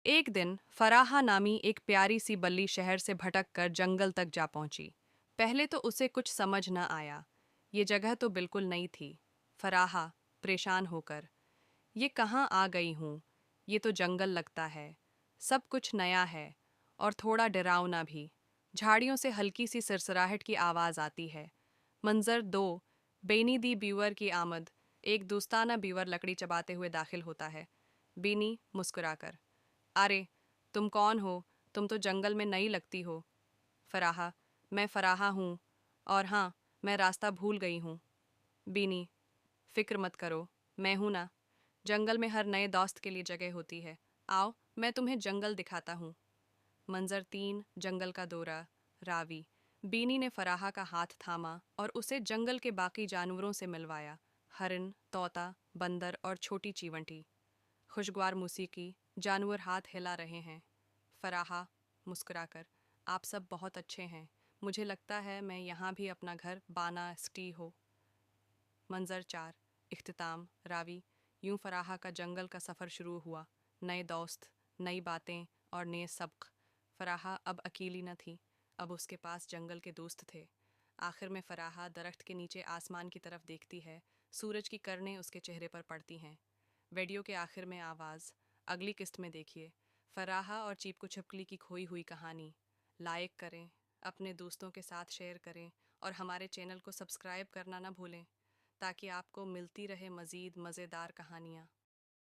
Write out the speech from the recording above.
एक दिन फराहा नामी एक प्यारी सी बल्ली शहर से भटक कर जंगल तक जा पहुंची। पहले तो उसे कुछ समझ न आया। ये जगह तो बिल्कुल नई थी। फराहा परेशान होकर, ये कहाँ आ गई हूँ? ये तो जंगल लगता है। सब कुछ नया है और थोड़ा डरावना भी। झाड़ियों से हल्की सी सरसराहट की आवाज़ आती है। मंजर दो, बेनी दी बीवर की आमद। एक दोस्ताना बीवर लकड़ी चबाते हुए दाखिल होता है। बीनी मुस्कुराकर, अरे तुम कौन हो? तुम तो जंगल में नई लगती हो। फराहा, मैं फराहा हूँ, और हाँ, मैं रास्ता भूल गई हूँ। बीनी, फिक्र मत करो, मैं हूं ना। जंगल में हर नए दोस्त के लिए जगह होती है। आओ, मैं तुम्हें जंगल दिखाता हूँ। मंजर तीन, जंगल का दौरा। रावी। बीनी ने फराहा का हाथ थामा और उसे जंगल के बाकी जानवरों से मिलवाया। हरिन, तोता, बंदर और छोटी चीवंटी। खुशगवार मौसीकी, जानवर हाथ हिला रहे हैं। फराहा मुस्कुराकर, आप सब बहुत अच्छे हैं। मुझे लगता है मैं यहाँ भी अपना घर बाना स्टी हो। मंजर चार, इख्तिताम। रावी। यूं फराहा का जंगल का सफ़र शुरू हुआ। नए दोस्त, नई बातें और नए सबक। फराहा अब अकेली न थी, अब उसके पास जंगल के दोस्त थे। आखिर में फराहा दरख्त के नीचे आसमान की तरफ देखती है। सूरज की किरणें उसके चेहरे पर पड़ती हैं। वीडियो के आखिर में आवाज़, अगली किस्त में देखिए फराहा और चीपकू छिपकली की खोई हुई कहानी। लाइक करें, अपने दोस्तों के साथ शेयर करें और हमारे चैनल को सब्सक्राइब करना ना भूलें, ताकि आपको मिलती रहे मज़ीद मज़ेदार कहानियाँ।